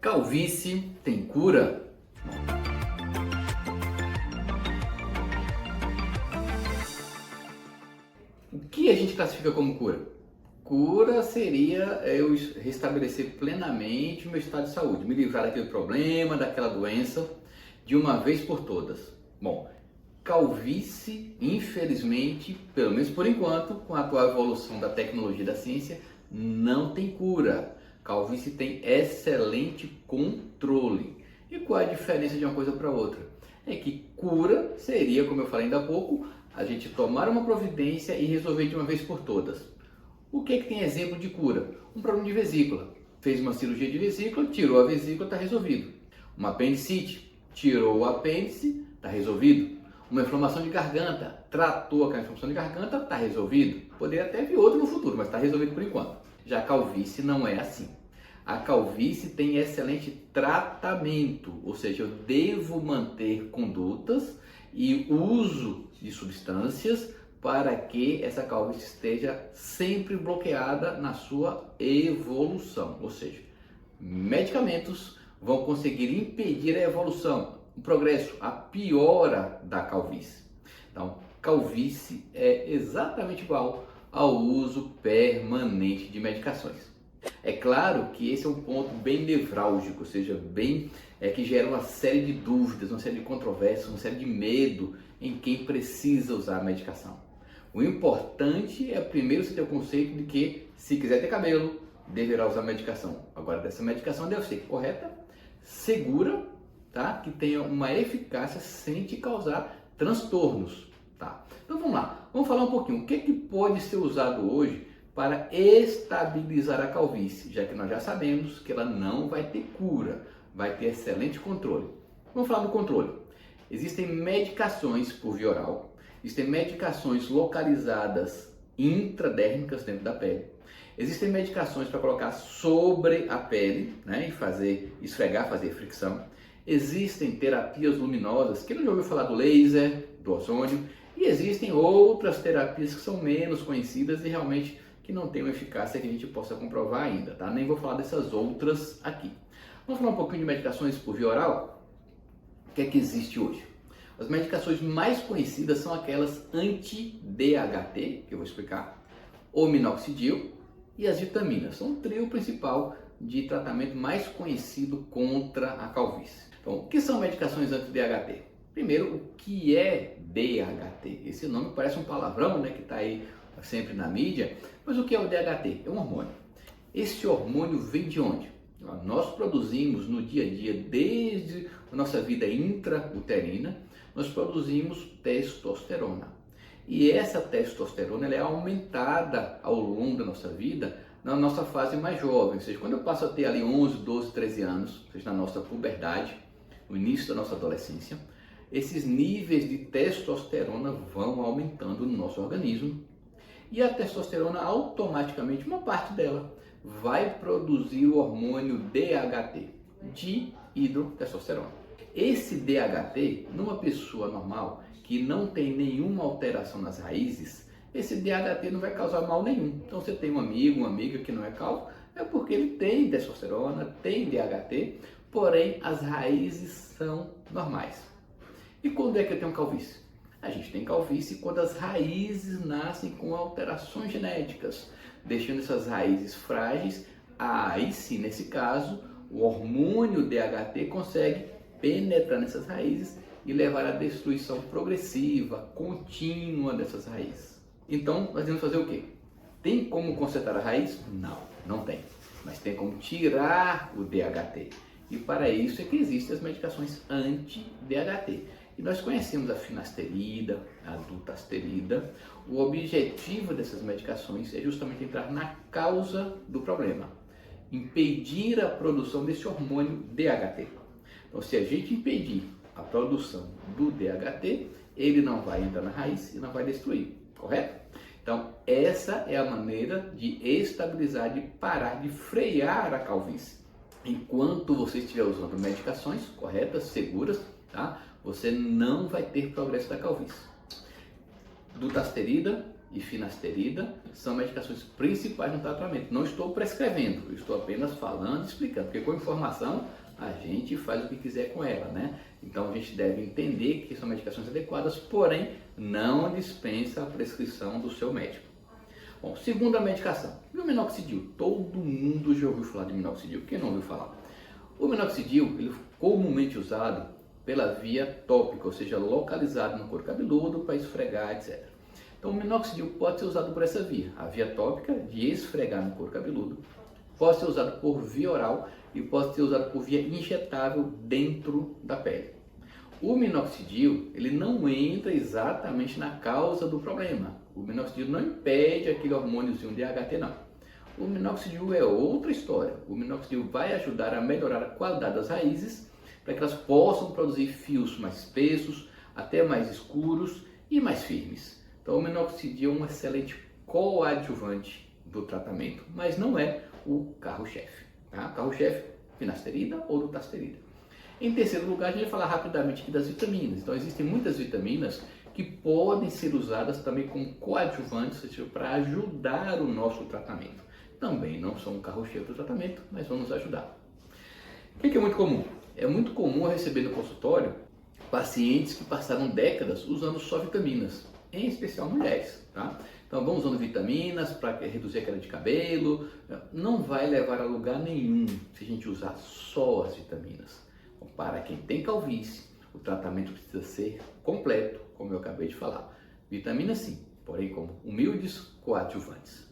Calvície tem cura? O que a gente classifica como cura? Cura seria eu restabelecer plenamente o meu estado de saúde, me livrar daquele problema, daquela doença, de uma vez por todas. Bom, calvície, infelizmente, pelo menos por enquanto, com a atual evolução da tecnologia e da ciência, não tem cura. Calvície tem excelente controle. E qual é a diferença de uma coisa para outra? É que cura seria, como eu falei ainda há pouco, a gente tomar uma providência e resolver de uma vez por todas. O que é que tem exemplo de cura? Um problema de vesícula. Fez uma cirurgia de vesícula, tirou a vesícula, está resolvido. Uma apendicite, tirou o apêndice, está resolvido. Uma inflamação de garganta, tratou aquela inflamação de garganta, está resolvido. Poderia até vir outro no futuro, mas está resolvido por enquanto. Já a calvície não é assim. A calvície tem excelente tratamento, ou seja, eu devo manter condutas e uso de substâncias para que essa calvície esteja sempre bloqueada na sua evolução, ou seja, medicamentos vão conseguir impedir a evolução, o progresso, a piora da calvície. Então, calvície é exatamente igual ao uso permanente de medicações. É claro que esse é um ponto bem nevrálgico, ou seja, que gera uma série de dúvidas, uma série de controvérsias, uma série de medo em quem precisa usar a medicação. O importante é primeiro você ter o conceito de que, se quiser ter cabelo, deverá usar medicação. Agora, dessa medicação deve ser correta, segura, tá? Que tenha uma eficácia sem te causar transtornos. Tá? Então vamos lá, vamos falar um pouquinho. O que pode ser usado hoje para estabilizar a calvície, já que nós já sabemos que ela não vai ter cura, vai ter excelente controle. Vamos falar do controle. Existem medicações por via oral, existem medicações localizadas intradérmicas dentro da pele, existem medicações para colocar sobre a pele, né, e fazer esfregar, fazer fricção. Existem terapias luminosas, quem não já ouviu falar do laser, do ozônio, e existem outras terapias que são menos conhecidas e realmente que não tem uma eficácia que a gente possa comprovar ainda, tá? Nem vou falar dessas outras aqui. Vamos falar um pouquinho de medicações por via oral? O que é que existe hoje? As medicações mais conhecidas são aquelas anti-DHT, que eu vou explicar, o minoxidil e as vitaminas. São o trio principal de tratamento mais conhecido contra a calvície. Então, o que são medicações anti-DHT? Primeiro, o que é DHT? Esse nome parece um palavrão, né, que está aí sempre na mídia, mas o que é o DHT? É um hormônio. Esse hormônio vem de onde? Nós produzimos no dia a dia, desde a nossa vida intrauterina, nós produzimos testosterona. E essa testosterona ela é aumentada ao longo da nossa vida, na nossa fase mais jovem, ou seja, quando eu passo a ter ali 11, 12, 13 anos, ou seja, na nossa puberdade, no início da nossa adolescência, esses níveis de testosterona vão aumentando no nosso organismo e a testosterona automaticamente, uma parte dela, vai produzir o hormônio DHT, dihidrotestosterona. Esse DHT, numa pessoa normal que não tem nenhuma alteração nas raízes, esse DHT não vai causar mal nenhum. Então você tem um amigo, uma amiga que não é calvo, é porque ele tem testosterona, tem DHT, porém as raízes são normais. E quando é que eu tenho calvície? A gente tem calvície quando as raízes nascem com alterações genéticas, deixando essas raízes frágeis. Aí sim, nesse caso, o hormônio DHT consegue penetrar nessas raízes e levar à destruição progressiva, contínua dessas raízes. Então, nós devemos fazer o quê? Tem como consertar a raiz? Não, não tem. Mas tem como tirar o DHT. E para isso é que existem as medicações anti-DHT. E nós conhecemos a finasterida, a dutasterida. O objetivo dessas medicações é justamente entrar na causa do problema, impedir a produção desse hormônio DHT. Então, se a gente impedir a produção do DHT, ele não vai entrar na raiz e não vai destruir, correto? Então, essa é a maneira de estabilizar, de parar, de frear a calvície. Enquanto você estiver usando medicações corretas, seguras, tá? Você não vai ter progresso da calvície. Dutasterida, e finasterida são medicações principais no tratamento. Não estou prescrevendo, eu estou apenas falando, explicando, porque com informação a gente faz o que quiser com ela, né? Então a gente deve entender que são medicações adequadas, porém não dispensa a prescrição do seu médico. Bom, segunda medicação, o minoxidil. Todo mundo já ouviu falar de minoxidil, quem não ouviu falar? O minoxidil, ele é comumente usado pela via tópica, ou seja, localizado no couro cabeludo para esfregar, etc. Então o minoxidil pode ser usado por essa via, a via tópica de esfregar no couro cabeludo, pode ser usado por via oral e pode ser usado por via injetável dentro da pele. O minoxidil, ele não entra exatamente na causa do problema. O minoxidil não impede aquele hormôniozinho DHT, não. O minoxidil é outra história. O minoxidil vai ajudar a melhorar a qualidade das raízes para que elas possam produzir fios mais espessos, até mais escuros e mais firmes. Então o minoxidil é um excelente coadjuvante do tratamento, mas não é o carro-chefe. Tá? Carro-chefe, finasterida ou dutasterida. Em terceiro lugar, a gente vai falar rapidamente aqui das vitaminas. Então existem muitas vitaminas que podem ser usadas também como coadjuvantes, ou seja, para ajudar o nosso tratamento. Também não são um carro-chefe do tratamento, mas vão nos ajudar. O que é muito comum? É muito comum eu receber no consultório pacientes que passaram décadas usando só vitaminas, em especial mulheres, tá? Então vão usando vitaminas para reduzir a queda de cabelo, não vai levar a lugar nenhum se a gente usar só as vitaminas. Então, para quem tem calvície, o tratamento precisa ser completo, como eu acabei de falar. Vitaminas sim, porém como humildes coadjuvantes.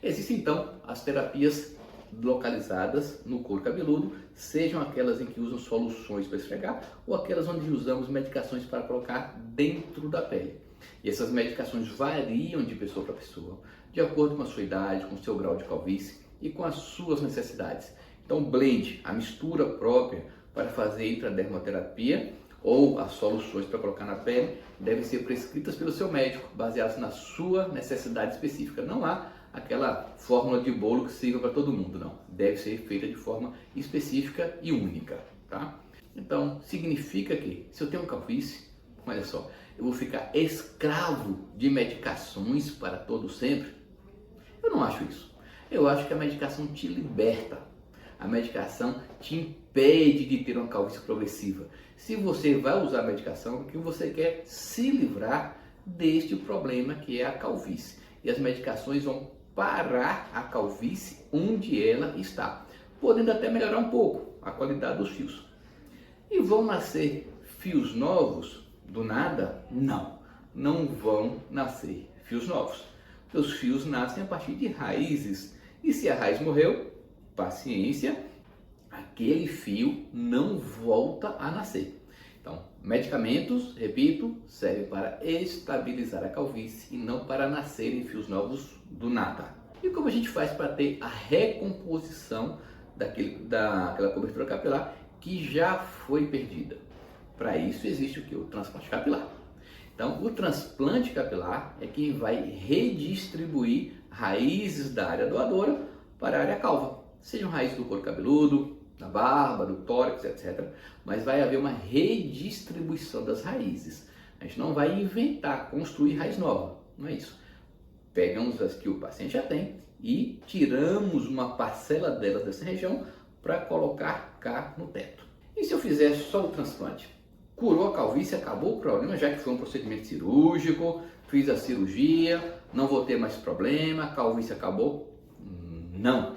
Existem então as terapias localizadas no couro cabeludo, sejam aquelas em que usam soluções para esfregar ou aquelas onde usamos medicações para colocar dentro da pele. E essas medicações variam de pessoa para pessoa, de acordo com a sua idade, com o seu grau de calvície e com as suas necessidades. Então, o blend, a mistura própria para fazer intradermoterapia ou as soluções para colocar na pele, devem ser prescritas pelo seu médico, baseadas na sua necessidade específica. Não há aquela fórmula de bolo que sirva para todo mundo, não. Deve ser feita de forma específica e única, tá? Então, significa que se eu tenho calvície, olha só, eu vou ficar escravo de medicações para todo sempre? Eu não acho isso. Eu acho que a medicação te liberta. A medicação te impede de ter uma calvície progressiva. Se você vai usar a medicação, porque você quer se livrar deste problema que é a calvície. E as medicações vão parar a calvície onde ela está, podendo até melhorar um pouco a qualidade dos fios. E vão nascer fios novos do nada? Não, não vão nascer fios novos. Os fios nascem a partir de raízes. E se a raiz morreu, paciência, aquele fio não volta a nascer. Então, medicamentos, repito, servem para estabilizar a calvície e não para nascerem fios novos do nada. E como a gente faz para ter a recomposição daquela cobertura capilar que já foi perdida? Para isso existe o que? O transplante capilar. Então, o transplante capilar é quem vai redistribuir raízes da área doadora para a área calva. Sejam raízes do couro cabeludo, da barba, do tórax, etc. Mas vai haver uma redistribuição das raízes. A gente não vai inventar, construir raiz nova. Não é isso. Pegamos as que o paciente já tem e tiramos uma parcela delas dessa região para colocar cá no teto. E se eu fizer só o transplante? Curou a calvície, acabou o problema, já que foi um procedimento cirúrgico, fiz a cirurgia, não vou ter mais problema, a calvície acabou? Não.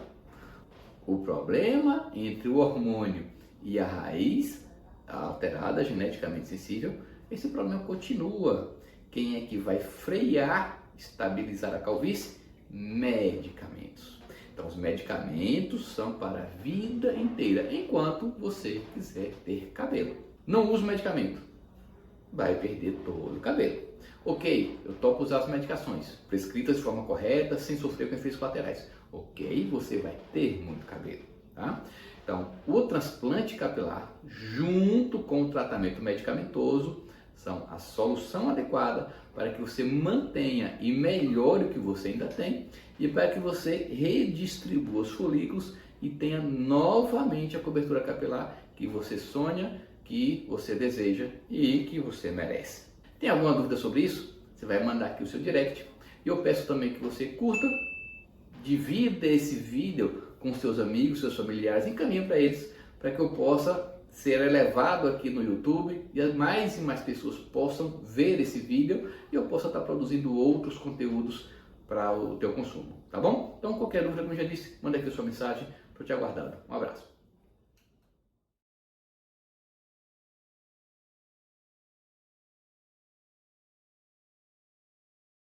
O problema entre o hormônio e a raiz alterada, geneticamente sensível, esse problema continua. Quem é que vai frear, estabilizar a calvície? Medicamentos. Então, os medicamentos são para a vida inteira, enquanto você quiser ter cabelo. Não use medicamento, vai perder todo o cabelo. Ok, eu topo usar as medicações, prescritas de forma correta, sem sofrer com efeitos colaterais. Ok, você vai ter muito cabelo, tá? Então, o transplante capilar, junto com o tratamento medicamentoso, são a solução adequada para que você mantenha e melhore o que você ainda tem e para que você redistribua os folículos e tenha novamente a cobertura capilar que você sonha, que você deseja e que você merece. Tem alguma dúvida sobre isso? Você vai mandar aqui o seu direct E eu peço também que você curta, divida esse vídeo com seus amigos, seus familiares, encaminhe para eles, para que eu possa ser elevado aqui no YouTube e mais pessoas possam ver esse vídeo e eu possa estar produzindo outros conteúdos para o teu consumo, tá bom? Então qualquer dúvida, como eu já disse, manda aqui a sua mensagem, estou te aguardando. Um abraço.